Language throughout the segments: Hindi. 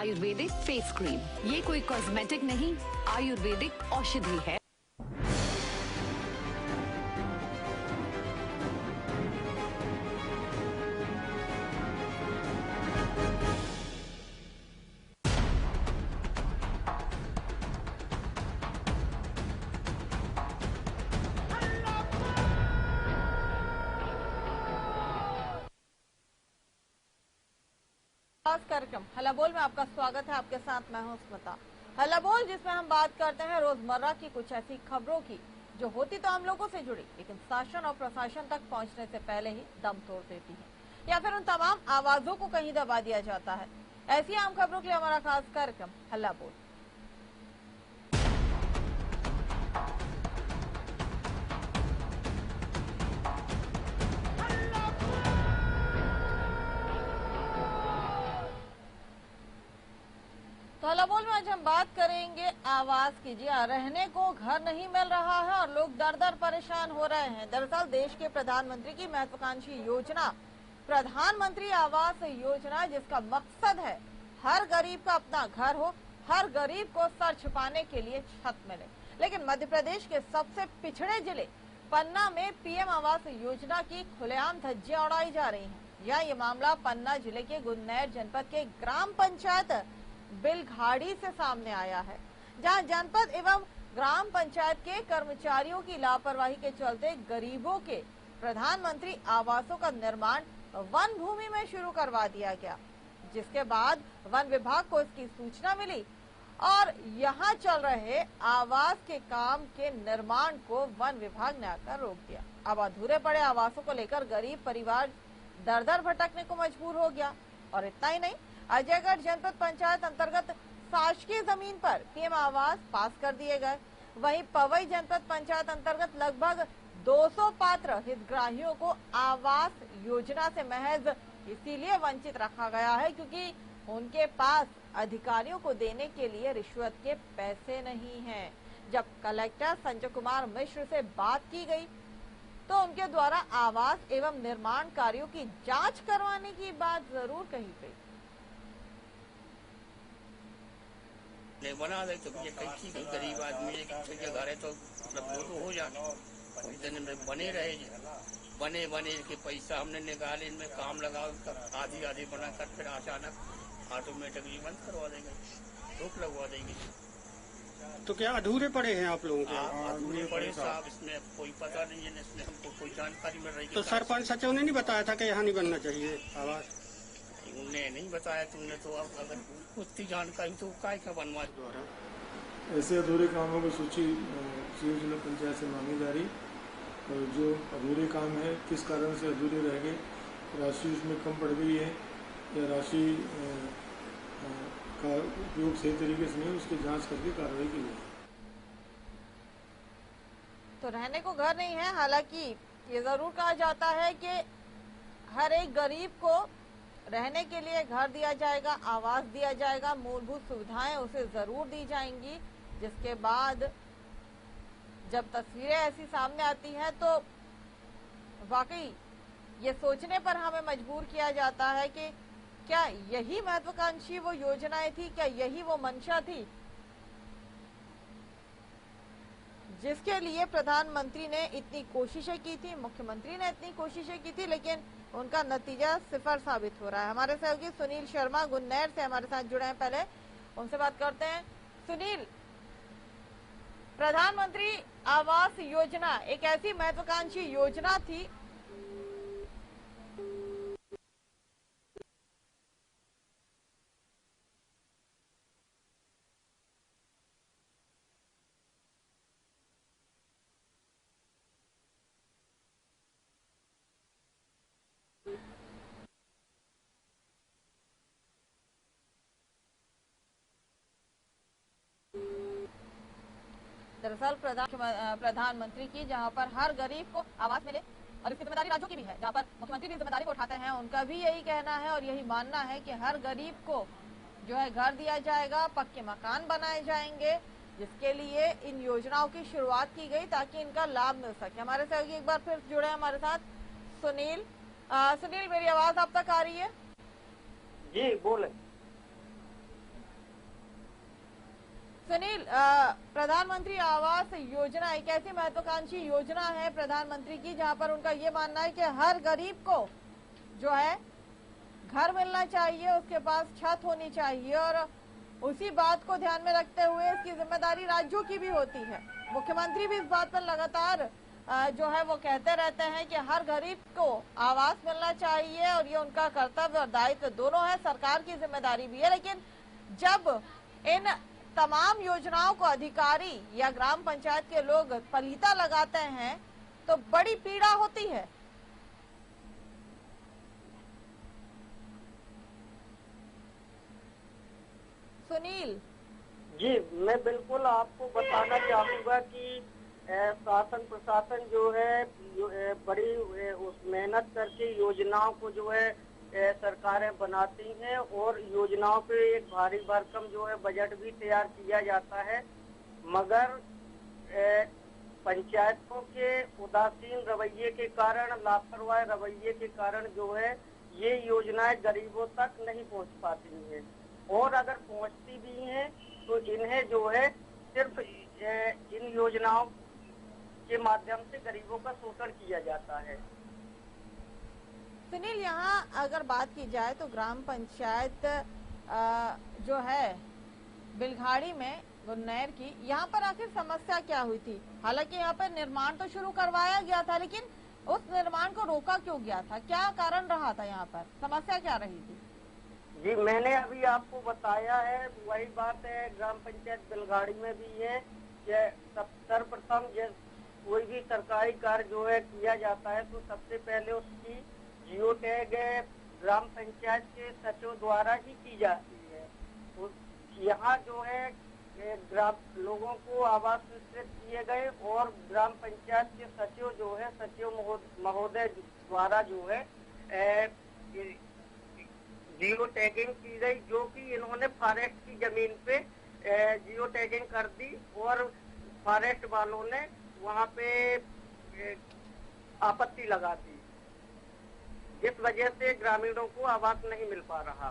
Ayurvedic face cream. ये कोई कॉस्मेटिक नहीं, आयुर्वेदिक औषधि है। कार्यक्रम हल्ला बोल में आपका स्वागत है। आपके साथ मैं हूं स्मिता। हल्ला बोल जिसमें हम बात करते हैं रोजमर्रा की कुछ ऐसी खबरों की जो होती तो हम लोगों से जुड़ी, लेकिन शासन और प्रशासन तक पहुंचने से पहले ही दम तोड़ देती है या फिर उन तमाम आवाजों को कहीं दबा दिया जाता है। ऐसी आम खबरों के लिए हमारा खास कार्यक्रम हल्ला बोल। तो हल्ला बोल में आज हम बात करेंगे आवास की। जी हाँ, रहने को घर नहीं मिल रहा है और लोग दर दर परेशान हो रहे हैं। दरअसल देश के प्रधानमंत्री की महत्वाकांक्षी योजना प्रधानमंत्री आवास योजना, जिसका मकसद है हर गरीब का अपना घर हो, हर गरीब को सर छुपाने के लिए छत मिले। लेकिन मध्य प्रदेश के सबसे पिछड़े जिले पन्ना में पीएम आवास योजना की खुलेआम धज्जियां उड़ाई जा रही हैं। यहाँ ये मामला पन्ना जिले के गुन्नैर जनपद के ग्राम पंचायत बिलघाड़ी से सामने आया है, जहां जनपद एवं ग्राम पंचायत के कर्मचारियों की लापरवाही के चलते गरीबों के प्रधानमंत्री आवासों का निर्माण वन भूमि में शुरू करवा दिया गया, जिसके बाद वन विभाग को इसकी सूचना मिली और यहां चल रहे आवास के काम के निर्माण को वन विभाग ने आकर रोक दिया। अब अधूरे पड़े आवासों को लेकर गरीब परिवार दर दर भटकने को मजबूर हो गया। और इतना ही नहीं, अजयगढ़ जनपद पंचायत अंतर्गत शासकीय जमीन पर पीएम आवास पास कर दिए गए। वहीं पवई जनपद पंचायत अंतर्गत लगभग 200 पात्र हितग्राहियों को आवास योजना से महज इसीलिए वंचित रखा गया है क्योंकि उनके पास अधिकारियों को देने के लिए रिश्वत के पैसे नहीं हैं। जब कलेक्टर संजय कुमार मिश्र से बात की गई तो उनके द्वारा आवास एवं निर्माण कार्यों की जांच करवाने की बात जरूर कही गई। बना दे तो ये कैसी गरीब आदमी है कि घर है तो मतलब वो तो हो जाए, दिन में बने रहे, बने बने के पैसा हमने निकाले, इनमें काम लगाओ, आधी आधी बनाकर फिर अचानक ऑटोमेटिकली बंद करवा देंगे, रोक लगवा देंगे। तो क्या अधूरे पड़े हैं आप लोगों के? अधूरे पड़े साहब, इसमें कोई पता नहीं है, इसमें हमको कोई जानकारी मिल रही है। तो सरपंच सचिव ने नहीं बताया था कि यहाँ नहीं बनना चाहिए आवास? उन्हें नहीं बताया, तुमने तो अब अगर उतनी जानकारी तो काय का बनवा द्वारा ऐसे अधूरे कामों की सूची जिला पंचायत से मांगी जा रही, और जो अधूरे काम है किस कारण से अधूरे रह गए, राशि उसमें कम पड़ गई है या राशि का उपयोग सही तरीके से नहीं, उसकी जांच करके कार्रवाई की जाए। तो रहने को घर नहीं है, हालांकि ये जरूर कहा जाता है कि हर एक गरीब को रहने के लिए घर दिया जाएगा, आवास दिया जाएगा, मूलभूत सुविधाएं उसे जरूर दी जाएंगी। जिसके बाद जब तस्वीरें ऐसी सामने आती हैं तो वाकई ये सोचने पर हमें मजबूर किया जाता है कि क्या यही महत्वाकांक्षी वो योजनाएं थी, क्या यही वो मंशा थी जिसके लिए प्रधानमंत्री ने इतनी कोशिशें की थी, मुख्यमंत्री ने इतनी कोशिशें की थी, लेकिन उनका नतीजा सिफर साबित हो रहा है। हमारे सहयोगी सुनील शर्मा गुन्नैर से हमारे साथ जुड़े हैं, पहले उनसे बात करते हैं। सुनील, प्रधानमंत्री आवास योजना एक ऐसी महत्वाकांक्षी योजना थी दरअसल प्रधानमंत्री की, जहां पर हर गरीब को आवास मिले, और इसकी जिम्मेदारी राज्यों की भी है, जहां पर मुख्यमंत्री भी जिम्मेदारी को उठाते हैं। उनका भी यही कहना है और यही मानना है कि हर गरीब को जो है घर दिया जाएगा, पक्के मकान बनाए जाएंगे, जिसके लिए इन योजनाओं की शुरुआत की गई ताकि इनका लाभ मिल सके। हमारे सहयोगी एक बार फिर जुड़े हमारे साथ सुनील। सुनील, मेरी आवाज आप तक आ रही है? जी बोले। सुनील, प्रधानमंत्री आवास योजना एक ऐसी महत्वाकांक्षी योजना है प्रधानमंत्री की, जहां पर उनका ये मानना है कि हर गरीब को जो है घर मिलना चाहिए, उसके पास छत होनी चाहिए, और उसी बात को ध्यान में रखते हुए इसकी जिम्मेदारी राज्यों की भी होती है। मुख्यमंत्री भी इस बात पर लगातार जो है वो कहते रहते हैं कि हर गरीब को आवास मिलना चाहिए और ये उनका कर्तव्य और दायित्व दोनों है, सरकार की जिम्मेदारी भी है। लेकिन जब इन तमाम योजनाओं को अधिकारी या ग्राम पंचायत के लोग पलीता लगाते हैं तो बड़ी पीड़ा होती है। सुनील जी, मैं बिल्कुल आपको बताना चाहूंगा कि शासन प्रशासन जो है बड़ी उस मेहनत करके योजनाओं को जो है सरकारें बनाती हैं और योजनाओं पे एक भारी भरकम जो है बजट भी तैयार किया जाता है, मगर पंचायतों के उदासीन रवैये के कारण, लापरवाह रवैये के कारण जो है ये योजनाएं गरीबों तक नहीं पहुंच पाती हैं, और अगर पहुंचती भी हैं तो इन्हें जो है सिर्फ इन योजनाओं के माध्यम से गरीबों का शोषण किया जाता है। सुनील, यहाँ अगर बात की जाए तो ग्राम पंचायत जो है बिलघाड़ी में गुन्नैर की, यहाँ पर आखिर समस्या क्या हुई थी? हालांकि यहाँ पर निर्माण तो शुरू करवाया गया था, लेकिन उस निर्माण को रोका क्यों गया था? क्या कारण रहा था? यहाँ पर समस्या क्या रही थी? जी, मैंने अभी आपको बताया है, वही बात है ग्राम पंचायत बिलघाड़ी में भी है कि सर्वप्रथम कोई भी सरकारी कार्य जो है किया जाता है तो सबसे पहले उसकी जियो टैग ग्राम पंचायत के सचिव द्वारा ही की जाती है। तो यहाँ जो है ग्राम लोगों को आवास वितरित किए गए और ग्राम पंचायत के सचिव जो है सचिव महोदय द्वारा जो है जियो टैगिंग की गई, जो कि इन्होंने फॉरेस्ट की जमीन पे जियो टैगिंग कर दी और फॉरेस्ट वालों ने वहाँ पे आपत्ति लगा दी, जिस वजह से ग्रामीणों को आवास नहीं मिल पा रहा।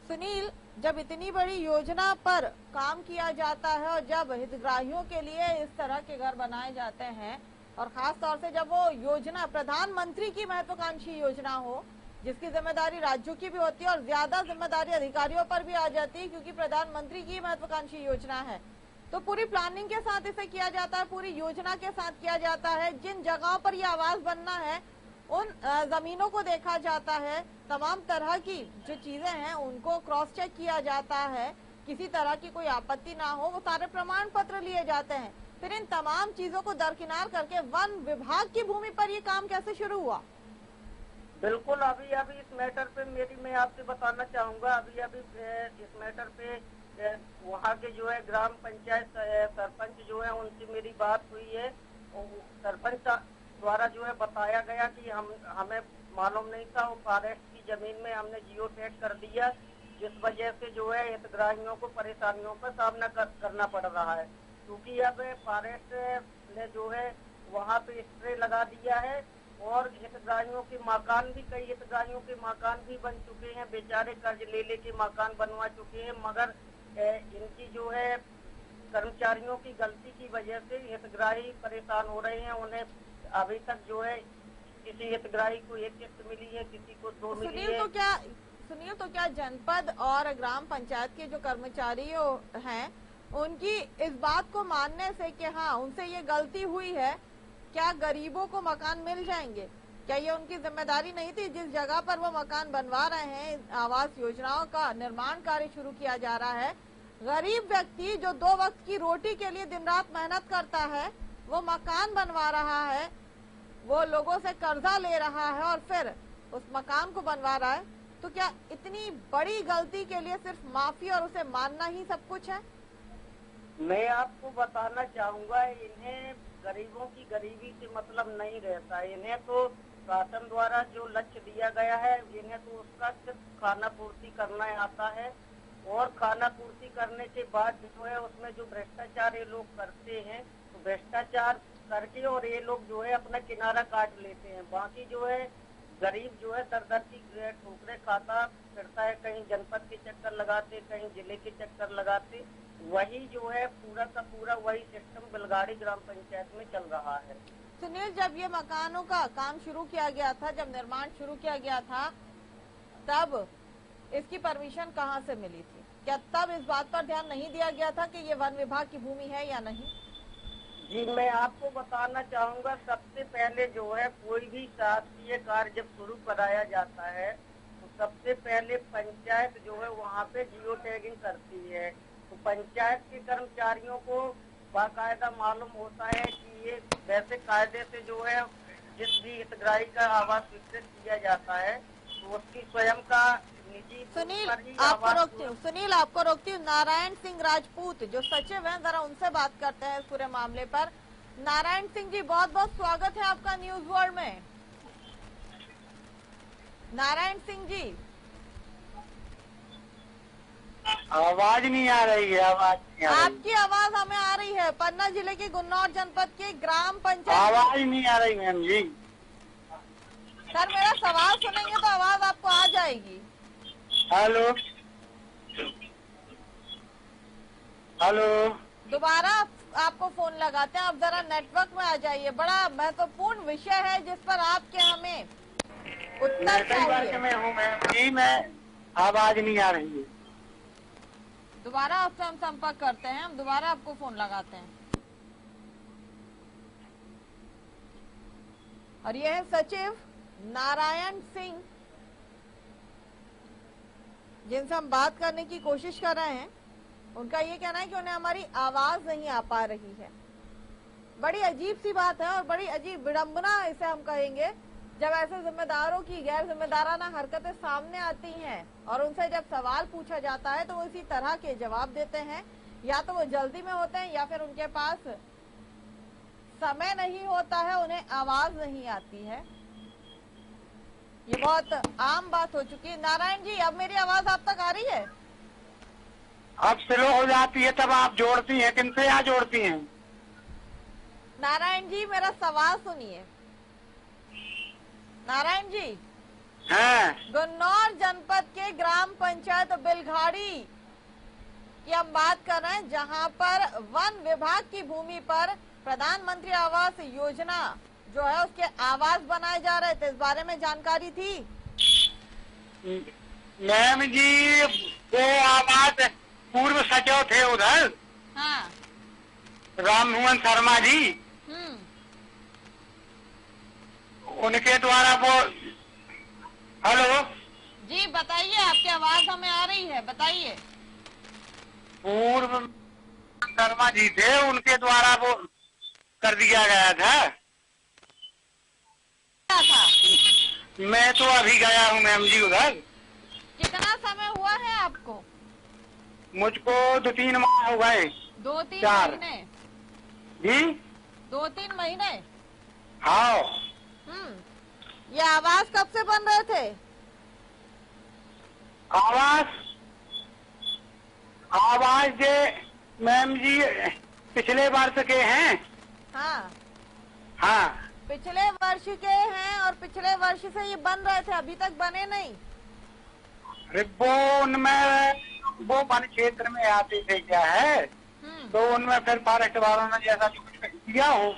सुनील, जब इतनी बड़ी योजना पर काम किया जाता है और जब हितग्राहियों के लिए इस तरह के घर बनाए जाते हैं, और खास तौर से जब वो योजना प्रधानमंत्री की महत्वाकांक्षी योजना हो, जिसकी जिम्मेदारी राज्यों की भी होती है और ज्यादा जिम्मेदारी अधिकारियों पर भी आ जाती है क्योंकि प्रधानमंत्री की महत्वाकांक्षी योजना है, तो पूरी प्लानिंग के साथ इसे किया जाता है, पूरी योजना के साथ किया जाता है। जिन जगहों पर ये आवास बनना है उन जमीनों को देखा जाता है, तमाम तरह की जो चीजें हैं उनको क्रॉस चेक किया जाता है, किसी तरह की कोई आपत्ति ना हो, वो सारे प्रमाण पत्र लिए जाते हैं। फिर इन तमाम चीजों को दरकिनार करके वन विभाग की भूमि पर ये काम कैसे शुरू हुआ? बिल्कुल, अभी इस मैटर पे मैं आपसे बताना चाहूंगा, अभी इस मैटर पे वहाँ के जो है ग्राम पंचायत सरपंच जो है उनसे मेरी बात हुई है। सरपंच द्वारा जो है बताया गया कि हमें मालूम नहीं था, वो फॉरेस्ट की जमीन में हमने जियो टैग कर दिया, जिस वजह से जो है हितग्राहियों को परेशानियों का सामना करना पड़ रहा है, क्योंकि अब फॉरेस्ट ने जो है वहाँ पे स्प्रे लगा दिया है और हितग्राहियों के मकान भी, कई हितग्राहियों के मकान भी बन चुके हैं, बेचारे कर्ज ले के मकान बनवा चुके हैं, मगर इनकी जो है कर्मचारियों की गलती की वजह से हितग्राही परेशान हो रहे हैं। उन्हें अभी तक जो है किसी हितग्राही को एक किस्त मिली है, किसी को 2 मिली है। सुनील, तो क्या जनपद और ग्राम पंचायत के जो कर्मचारी हैं उनकी इस बात को मानने से कि हाँ उनसे ये गलती हुई है, क्या गरीबों को मकान मिल जाएंगे? क्या ये उनकी जिम्मेदारी नहीं थी? जिस जगह पर वो मकान बनवा रहे हैं, आवास योजनाओं का निर्माण कार्य शुरू किया जा रहा है, गरीब व्यक्ति जो 2 वक्त की रोटी के लिए दिन रात मेहनत करता है, वो मकान बनवा रहा है, वो लोगों से कर्जा ले रहा है और फिर उस मकान को बनवा रहा है, तो क्या इतनी बड़ी गलती के लिए सिर्फ माफी और उसे मानना ही सब कुछ है? मैं आपको बताना चाहूंगा, इन्हें गरीबों की गरीबी से मतलब नहीं रहता। इन्हें तो शासन द्वारा जो लक्ष्य दिया गया है, इन्हें तो उसका सिर्फ खाना पूर्ति करना आता है, और खाना पूर्ति करने के बाद जो है उसमें जो भ्रष्टाचार ये लोग करते हैं, तो भ्रष्टाचार करके और ये लोग जो है अपना किनारा काट लेते हैं। बाकी जो है गरीब जो है दर दर की ठोकरें खाता फिरता है, कहीं जनपद के चक्कर लगाते, कहीं जिले के चक्कर लगाते। वही जो है पूरा का पूरा वही सिस्टम बेलगाड़ी ग्राम पंचायत में चल रहा है। सुनील, जब ये मकानों का काम शुरू किया गया था, जब निर्माण शुरू किया गया था, तब इसकी परमिशन कहाँ से मिली थी? क्या तब इस बात पर ध्यान नहीं दिया गया था कि ये वन विभाग की भूमि है या नहीं? जी, मैं आपको बताना चाहूँगा, सबसे पहले जो है कोई भी शासकीय कार्य जब शुरू कराया जाता है तो सबसे पहले पंचायत जो है वहाँ पे जियो टैगिंग करती है। तो पंचायत के कर्मचारियों को बाकायदा मालूम होता है कि ये वैसे कायदे से जो है जिस भी हितग्राही का आवास स्वीकृत किया जाता है तो उसकी स्वयं का निजी सुनील, पर ही आपको आवास रोकती हूँ। सुनील, आपको रोकती हूँ। नारायण सिंह राजपूत जो सचिव हैं, जरा उनसे बात करते हैं इस पूरे मामले पर। नारायण सिंह जी, बहुत बहुत स्वागत है आपका न्यूज वर्ल्ड में। नारायण सिंह जी, आवाज नहीं आ रही है, आवाज नहीं आ रही। आपकी आवाज हमें आ रही है। पन्ना जिले के गुन्नौर जनपद के ग्राम पंचायत। आवाज नहीं आ रही मैम जी। सर, मेरा सवाल सुनेंगे तो आवाज आपको आ जाएगी। हेलो हेलो, दोबारा आपको फोन लगाते हैं, आप जरा नेटवर्क में आ जाइए। बड़ा महत्वपूर्ण विषय है जिस पर आपके हमें उत्तर नेटवर्क चाहिए। में हूँ मैम जी, मैं आवाज नहीं आ रही है। दोबारा आपसे हम संपर्क करते हैं, हम दोबारा आपको फोन लगाते हैं। और ये है सचिव नारायण सिंह, जिनसे हम बात करने की कोशिश कर रहे हैं। उनका ये कहना है कि उन्हें हमारी आवाज नहीं आ पा रही है। बड़ी अजीब सी बात है और बड़ी अजीब विडंबना इसे हम कहेंगे, जब ऐसे जिम्मेदारों की गैर जिम्मेदाराना हरकतें सामने आती हैं और उनसे जब सवाल पूछा जाता है तो वो इसी तरह के जवाब देते हैं। या तो वो जल्दी में होते हैं या फिर उनके पास समय नहीं होता है, उन्हें आवाज नहीं आती है। ये बहुत आम बात हो चुकी है। नारायण जी, अब मेरी आवाज आप तक आ रही है? अब स्लो हो जाती है तब आप जोड़ती हैं, किनसे यहाँ जोड़ती हैं? नारायण जी, मेरा सवाल सुनिए। नारायण जी, हैं? गुन्नौर जनपद के ग्राम पंचायत बेलघाड़ी की हम बात कर रहे हैं, जहां पर वन विभाग की भूमि पर प्रधानमंत्री आवास योजना जो है उसके आवास बनाए जा रहे थे। इस बारे में जानकारी थी? मैम जी, वो आवाज पूर्व सचिव थे उधर, हाँ। राममोहन शर्मा जी, उनके द्वारा वो। हेलो जी, बताइए, आपकी आवाज हमें आ रही है, बताइए। पूर्व शर्मा जी थे, उनके द्वारा वो कर दिया गया था। क्या था? मैं तो अभी गया हूँ मैम जी उधर। कितना समय हुआ है आपको? मुझको 2-3 माह हो गए। 2-3 4 महीने? जी 2-3 महीने? हाँ। ये आवास कब से बन रहे थे? आवाज जे मैम जी पिछले वर्ष के हैं। हाँ, हाँ, पिछले वर्ष के हैं और पिछले वर्ष से ये बन रहे थे, अभी तक बने नहीं। अरे वो उनमें वो वन क्षेत्र में आते थे क्या है, तो उनमें फिर फॉरेस्ट वालों ने जैसा कुछ किया हो।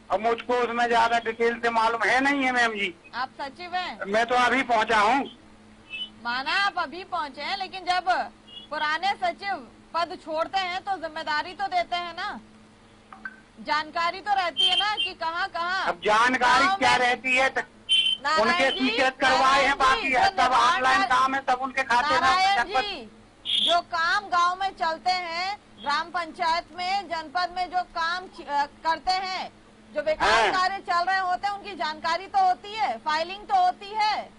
अब मुझको उसमें ज्यादा डिटेल से मालूम है नहीं है मैम जी। आप सचिव हैं? मैं तो अभी पहुंचा हूँ। माना आप अभी पहुंचे हैं, लेकिन जब पुराने सचिव पद छोड़ते हैं तो जिम्मेदारी तो देते हैं ना, जानकारी तो रहती है ना कि कहाँ कहाँ। अब जानकारी क्या रहती है उनके स्वीकृत करवाए हैं, बाकी है सब ऑनलाइन काम है, सब उनके खाते में। नारायण जी, जो काम गांव में चलते हैं, ग्राम पंचायत में, जनपद में जो काम करते हैं, जो विकास कार्य चल रहे होते हैं, उनकी जानकारी तो होती है, फाइलिंग तो होती है।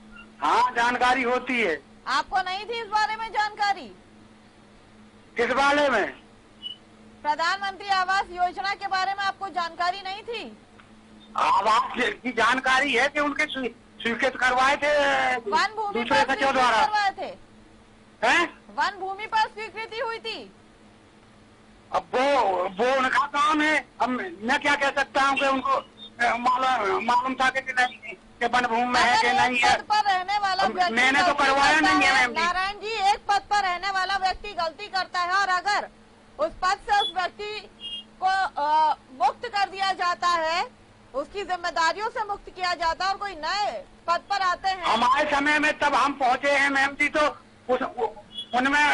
हाँ, जानकारी होती है। आपको नहीं थी इस बारे में जानकारी? किस बारे में? प्रधानमंत्री आवास योजना के बारे में आपको जानकारी नहीं थी? आवास की जानकारी है कि उनके स्वीकृत करवाए थे वन भूमि दूसरे पर सचिव द्वारा। करवाए थे? हैं? वन भूमि पर स्वीकृति हुई थी? अब वो उनका काम है। अब मैं क्या कह सकता हूँ कि उनको मालूम था कि नहीं कि वन भूमि में है कि नहीं है। पद पर रहने वाला व्यक्ति मैंने तो करवाया नहीं है मैम जी। नारायण जी, एक पद पर रहने वाला व्यक्ति गलती करता है और अगर उस पद से उस व्यक्ति को मुक्त कर दिया जाता है, उसकी जिम्मेदारियों से मुक्त किया जाता है और कोई नए पद पर आते हैं। हमारे समय में तब हम पहुंचे हैं मैम जी, तो उनमें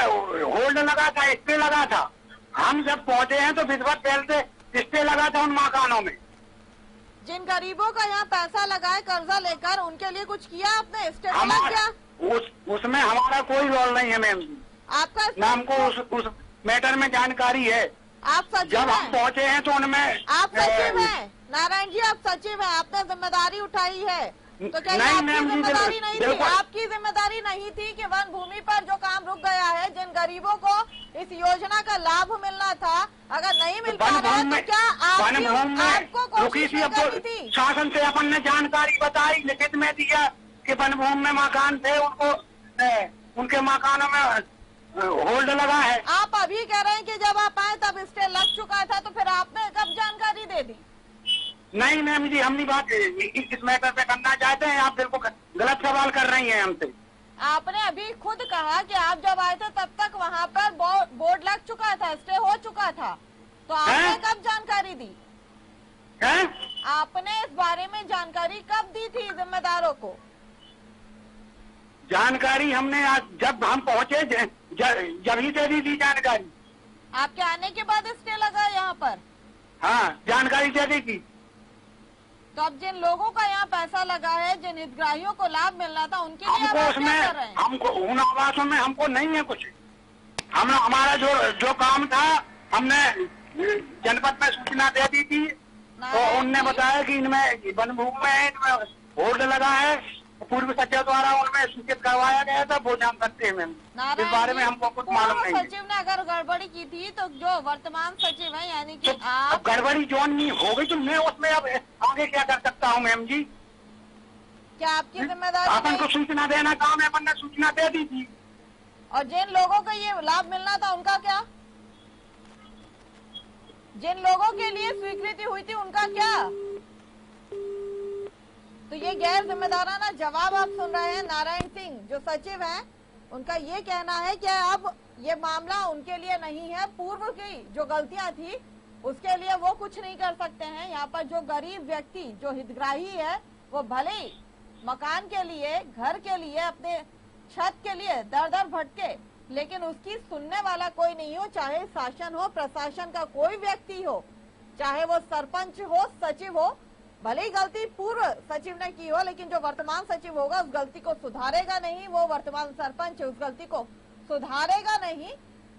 होल्ड लगा था, स्टे लगा था। हम जब पहुंचे हैं तो विधिवत पहले से स्टे लगा था उन मकानों में। जिन गरीबों का यहाँ पैसा लगाए कर्जा लेकर, उनके लिए कुछ किया आपने? स्टे लग गया? उसमें हमारा कोई रोल नहीं है मैम जी। आपका ना हमको उस मैटर में जानकारी है। आप सचिव जब हम पहुंचे हैं तो उनमें आप सचिव हैं नारायण जी, आप सचिव हैं, आपने जिम्मेदारी उठाई है, तो क्या नहीं आपकी मैम जी, जिम्मेदारी नहीं थी? बिल्कुल। आपकी जिम्मेदारी नहीं थी कि वन भूमि पर जो काम रुक गया है, जिन गरीबों को इस योजना का लाभ मिलना था, अगर नहीं मिल पा रहा है तो क्या आपको कोशिश नहीं करनी थी? शासन से अपन ने जानकारी बताई, लिखित में दिया कि वन भूमि में मकान थे, उनको उनके मकानों में होल्ड लगा है। आप अभी कह रहे हैं कि जब आप आए तब स्टे लग चुका था, तो फिर आपने कब जानकारी दे दी? नहीं मैम जी, हम नहीं बात इस मैटर पे करना चाहते हैं। आप बिल्कुल गलत सवाल कर रही हैं हमसे। आपने अभी खुद कहा कि आप जब आए थे तब तक वहाँ पर बोर्ड लग चुका था, स्टे हो चुका था, तो आपने कब जानकारी दी? आपने इस बारे में जानकारी कब दी थी जिम्मेदारों को? जानकारी हमने जब हम पहुंचे जब ही से दी जानकारी। आपके आने के बाद स्टे लगा यहाँ पर? हाँ, जानकारी दे दी थी। तो अब जिन लोगों का यहाँ पैसा लगा है, जिन हितग्राहियों को लाभ मिलना था, उनके लिए हमको आप क्या कर रहे हैं? हमको उन आवासों में हमको नहीं है कुछ। हमारा जो काम था हमने जनपद में सूचना दे दी थी, तो उनने बताया कि इनमें वन भूमि में इनमें होल्ड लगा है, पूर्व सचिव द्वारा उनमें सूचित करवाया गया था। वो जान सकते हैं मैम, इस बारे में हमको कुछ मालूम नहीं है। सचिव ने अगर गड़बड़ी की थी तो जो वर्तमान सचिव है यानी कि आप गड़बड़ी जो नहीं हो गई तो मैं उसमें अब आगे क्या कर सकता हूँ मैम जी? क्या आपकी जिम्मेदारी? अपन को सूचना देना काम है, अपन ने सूचना दे दी थी। और जिन लोगों को ये लाभ मिलना था उनका क्या? जिन लोगों के लिए स्वीकृति हुई थी उनका क्या? तो ये गैर जिम्मेदाराना जवाब आप सुन रहे हैं। नारायण सिंह जो सचिव हैं, उनका ये कहना है कि अब ये मामला उनके लिए नहीं है, पूर्व की जो गलतियां थी उसके लिए वो कुछ नहीं कर सकते हैं। यहाँ पर जो गरीब व्यक्ति जो हितग्राही है, वो भले ही मकान के लिए, घर के लिए, अपने छत के लिए दर दर भटके, लेकिन उसकी सुनने वाला कोई नहीं हो, चाहे शासन हो, प्रशासन का कोई व्यक्ति हो, चाहे वो सरपंच हो, सचिव हो। भले ही गलती पूर्व सचिव ने की हो, लेकिन जो वर्तमान सचिव होगा उस गलती को सुधारेगा नहीं, वो वर्तमान सरपंच उस गलती को सुधारेगा नहीं,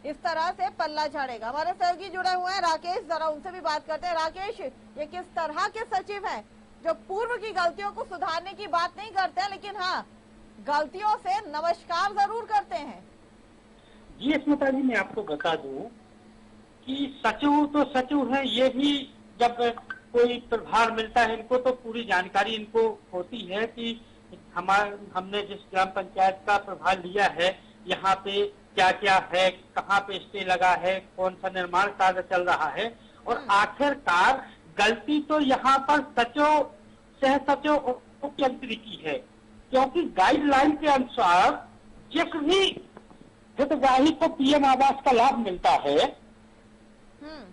इस तरह से पल्ला झाड़ेगा। हमारे सहयोगी जुड़े हुए हैं राकेश, जरा उनसे भी बात करते हैं। राकेश, ये किस तरह के सचिव हैं जो पूर्व की गलतियों को सुधारने की बात नहीं करते हैं, लेकिन हाँ गलतियों से नमस्कार जरूर करते हैं? जी स्मिता जी, मैं आपको बता दूं कि सचिव तो सचिव है, ये भी जब कोई प्रभार मिलता है इनको तो पूरी जानकारी इनको होती है कि हमने जिस ग्राम पंचायत का प्रभार लिया है, यहाँ पे क्या क्या है, कहाँ पे स्टे लगा है, कौन सा निर्माण कार्य चल रहा है। और आखिरकार गलती तो यहाँ पर सचिव, सह सचिव, मुख्यमंत्री की है, क्योंकि गाइडलाइन के अनुसार जिस भी हितग्राही को पीएम आवास का लाभ मिलता है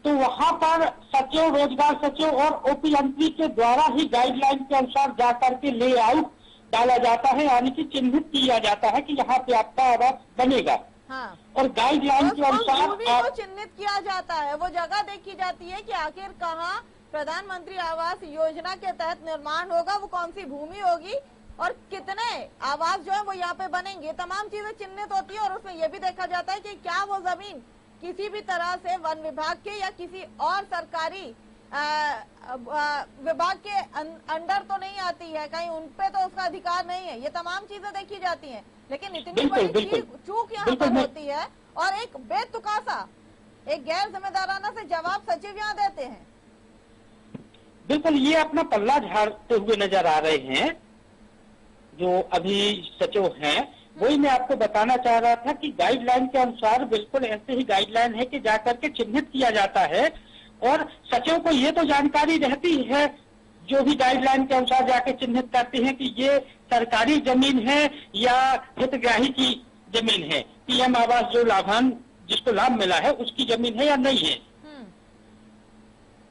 तो वहाँ पर सचिव, रोजगार सचिव और ओपी मंत्री के द्वारा ही गाइडलाइन के अनुसार जाकर के लेआउट डाला जाता है, यानी कि चिन्हित किया जाता है कि यहाँ पे आपका आवास बनेगा। हाँ। और गाइडलाइन के अनुसार को चिन्हित किया जाता है, वो जगह देखी जाती है कि आखिर कहाँ प्रधानमंत्री आवास योजना के तहत निर्माण होगा, वो कौन सी भूमि होगी और कितने आवास जो है वो यहाँ पे बनेंगे, तमाम चीजें चिन्हित होती है। और उसमें ये भी देखा जाता है कि क्या वो जमीन किसी भी तरह से वन विभाग के या किसी और सरकारी विभाग के अंडर तो नहीं आती है, कहीं उनपे तो उसका अधिकार नहीं है। ये तमाम चीजें देखी जाती हैं, लेकिन इतनी बड़ी चूक यहाँ पर होती है और एक बेतुकासा, एक गैर जिम्मेदाराना से जवाब सचिव यहाँ देते हैं। बिल्कुल, ये अपना पल्ला झाड़ते हुए नजर आ रहे हैं जो अभी सचिव हैं। वही मैं आपको बताना चाह रहा था कि गाइडलाइन के अनुसार बिल्कुल ऐसे ही गाइडलाइन है कि जाकर के चिन्हित किया जाता है और सचिव को ये तो जानकारी रहती है जो भी गाइडलाइन के अनुसार जाके चिन्हित करते हैं कि ये सरकारी जमीन है या हितग्राही की जमीन है, पीएम आवास जो लाभांश जिसको लाभ मिला है उसकी जमीन है या नहीं है।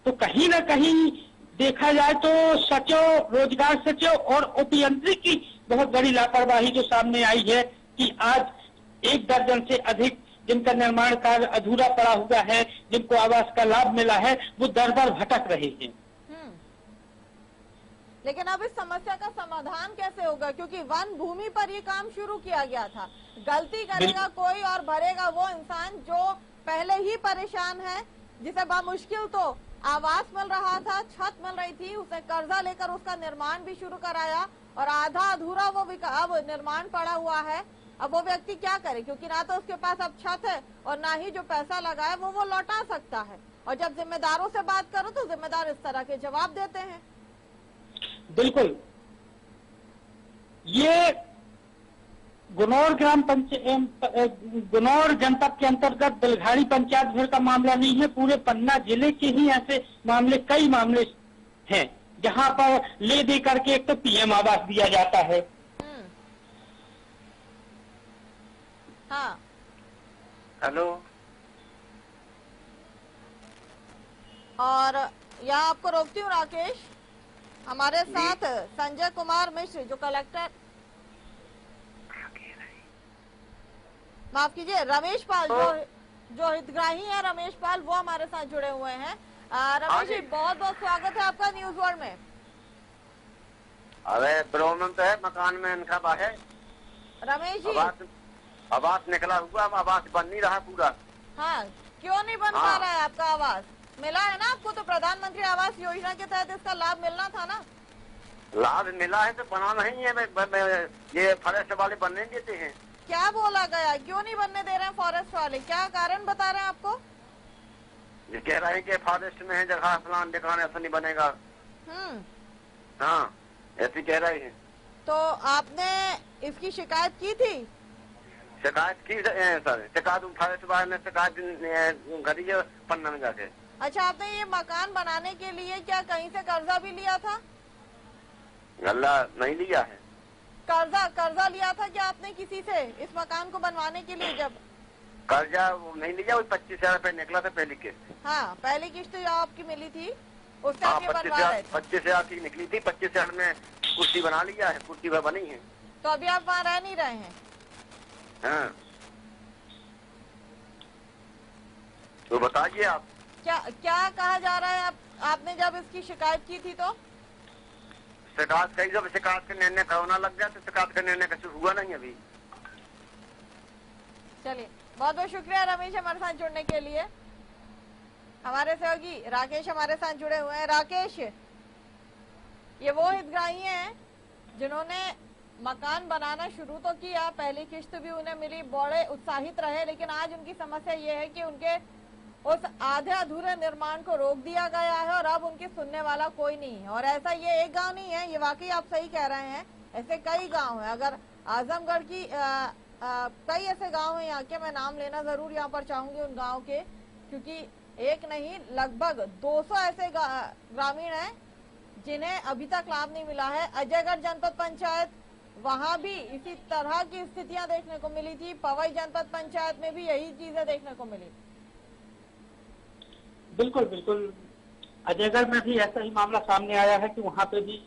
तो कहीं ना कहीं देखा जाए तो सचिव, रोजगार सचिव और अभियंत्री की बहुत बड़ी लापरवाही जो सामने आई है कि आज 1 दर्जन से अधिक जिनका निर्माण कार्य अधूरा पड़ा हुआ है, जिनको आवास का लाभ मिला है, वो दर-दर भटक रहे हैं। लेकिन अब इस समस्या का समाधान कैसे होगा, क्योंकि वन भूमि पर ये काम शुरू किया गया था। गलती करेगा कोई और भरेगा वो इंसान जो पहले ही परेशान है, जिसे बामुश्किल तो आवास मिल रहा था, छत मिल रही थी, उसने कर्जा लेकर उसका निर्माण भी शुरू कराया और आधा अधूरा वो अब निर्माण पड़ा हुआ है। अब वो व्यक्ति क्या करे, क्योंकि ना तो उसके पास अब छत है और ना ही जो पैसा लगा है वो लौटा सकता है। और जब जिम्मेदारों से बात करो तो जिम्मेदार इस तरह के जवाब देते हैं। बिल्कुल, ये गुनौर गुनौर जनपद के अंतर्गत बिलघाड़ी पंचायत भर का मामला नहीं है, पूरे पन्ना जिले के ही ऐसे मामले, कई मामले हैं जहां पर ले दे करके एक तो पीएम आवास दिया जाता है। हाँ, हेलो, और यहाँ आपको रोकती हूँ राकेश, हमारे साथ संजय कुमार मिश्र जो कलेक्टर, माफ कीजिए रमेश पाल जो हितग्राही है, रमेश पाल, वो हमारे साथ जुड़े हुए हैं। रमेश जी, बहुत बहुत स्वागत है आपका न्यूज वर्ल्ड में। अरे प्रॉब्लम तो है मकान में इनका बाहे। रमेश जी, आवास निकला हुआ, आवास बन नहीं रहा पूरा। हाँ, क्यों नहीं बन पा रहा है आपका आवास? मिला है ना आपको, तो प्रधानमंत्री आवास योजना के तहत इसका लाभ मिलना था ना। लाभ मिला है तो बना नहीं है, ये फॉरेस्ट वाले बनने देते हैं। क्या बोला गया, क्यों नहीं बनने दे रहे हैं फॉरेस्ट वाले, क्या कारण बता रहे हैं आपको? ये कह रहे हैं कि फॉरेस्ट में है जगह, फलान जगह ऐसा नहीं बनेगा। हाँ, ऐसे कह रहे हैं। तो आपने इसकी शिकायत की थी? शिकायत की सर, शिकायत फॉरेस्ट वाले ने शिकायत करी है पन्ना में जाके। अच्छा, आपने ये मकान बनाने के लिए क्या कहीं से कर्जा भी लिया था? गल्ला नहीं लिया है। कर्जा लिया था क्या आपने किसी से इस मकान को बनवाने के लिए? जब कर्जा नहीं लिया, 25,000 रुपए निकला था पहली किस्त। हाँ, पहली किस्त जो आपकी मिली थी उससे आप ये बनवा रहे थे। 25,000 की निकली थी, 25,000 में कुर्सी बना लिया है, कुर्सी वह बनी है। तो अभी आप वहाँ रह नहीं रहे हैं? हाँ, तो बताइए आप। क्या कहा जा रहा है? आपने जब इसकी शिकायत की थी तो शिकायत कही, जब शिकायत का निर्णय कोरोना लग गया तो शिकायत का निर्णय कैसे हुआ नहीं अभी। चलिए, बहुत बहुत शुक्रिया रमेश हमारे साथ जुड़ने के लिए। हमारे सहयोगी राकेश हमारे साथ जुड़े हुए हैं। राकेश, ये वो हितग्राही हैं जिन्होंने मकान बनाना शुरू तो किया, पहली किस्त भी उन्हें मिली, बड़े उत्साहित रहे, लेकिन आज उनकी समस्या ये है कि उनके उस आधे अधूरे निर्माण को रोक दिया गया है और अब उनकी सुनने वाला कोई नहीं है। और ऐसा ये एक गांव नहीं है, ये वाकई आप सही कह रहे हैं, ऐसे कई गांव हैं। अगर आजमगढ़ की कई ऐसे गांव हैं यहाँ के, मैं नाम लेना जरूर यहाँ पर चाहूंगी उन गांव के, क्योंकि एक नहीं लगभग 200 ऐसे ग्रामीण हैं जिन्हें अभी तक लाभ नहीं मिला है। अजयगढ़ जनपद पंचायत, वहाँ भी इसी तरह की स्थितियां देखने को मिली थी। पवई जनपद पंचायत में भी यही चीजें देखने को मिली। बिल्कुल बिल्कुल, अजयगढ़ में भी ऐसा ही मामला सामने आया है कि वहाँ पे भी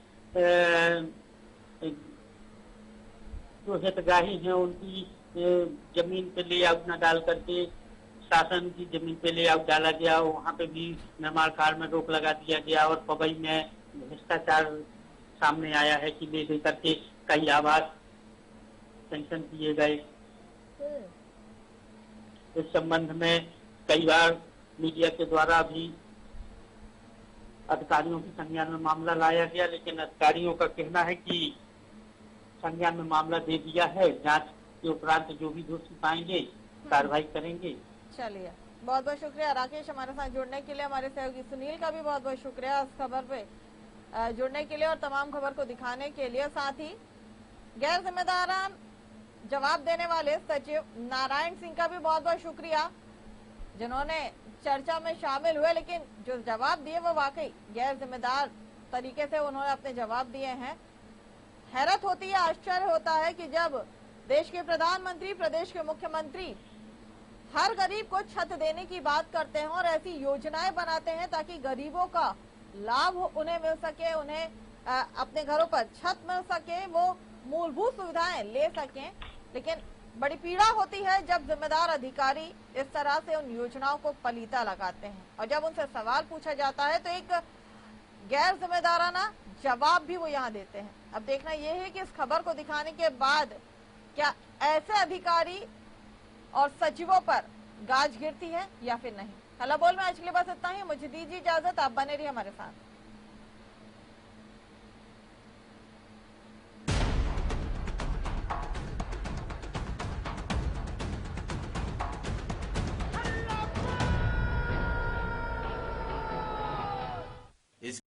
जो हितग्राही हैं उनकी जमीन पे लेआउट न डाल करके शासन की जमीन पे लेआउट डाला गया, वहाँ पे भी निर्माण कार्य में रोक लगा दिया गया। और पवई में भ्रष्टाचार सामने आया है कि ले दे करके कई आवास सैंक्शन किए गए। इस संबंध में कई बार मीडिया के द्वारा भी अधिकारियों की संज्ञान में मामला लाया गया, लेकिन अधिकारियों का कहना है कि संज्ञान में मामला दे दिया है, जांच के उपरांत जो भी दोषी पाएंगे कार्रवाई करेंगे। चलिए, बहुत बहुत शुक्रिया राकेश हमारे साथ जुड़ने के लिए। हमारे सहयोगी सुनील का भी बहुत बहुत शुक्रिया इस खबर पे जुड़ने के लिए और तमाम खबर को दिखाने के लिए। साथ ही गैर जिम्मेदारान जवाब देने वाले सचिव नारायण सिंह का भी बहुत बहुत शुक्रिया, जिन्होंने चर्चा में शामिल हुए, लेकिन जो जवाब दिए वो वाकई गैर जिम्मेदार तरीके से उन्होंने अपने जवाब दिए हैं। हैरत होती है, आश्चर्य होता है कि जब देश के प्रधानमंत्री, प्रदेश के मुख्यमंत्री हर गरीब को छत देने की बात करते हैं और ऐसी योजनाएं बनाते हैं ताकि गरीबों का लाभ उन्हें मिल सके, उन्हें अपने घरों पर छत मिल सके, वो मूलभूत सुविधाएं ले सकें। लेकिन बड़ी पीड़ा होती है जब जिम्मेदार अधिकारी इस तरह से उन योजनाओं को पलीता लगाते हैं और जब उनसे सवाल पूछा जाता है तो एक गैर जिम्मेदाराना जवाब भी वो यहाँ देते हैं। अब देखना यह है कि इस खबर को दिखाने के बाद क्या ऐसे अधिकारी और सचिवों पर गाज गिरती है या फिर नहीं। हल्ला बोल में आज के लिए बस इतना ही। मुझे दीजिए इजाजत, आप बने रहिए हमारे साथ।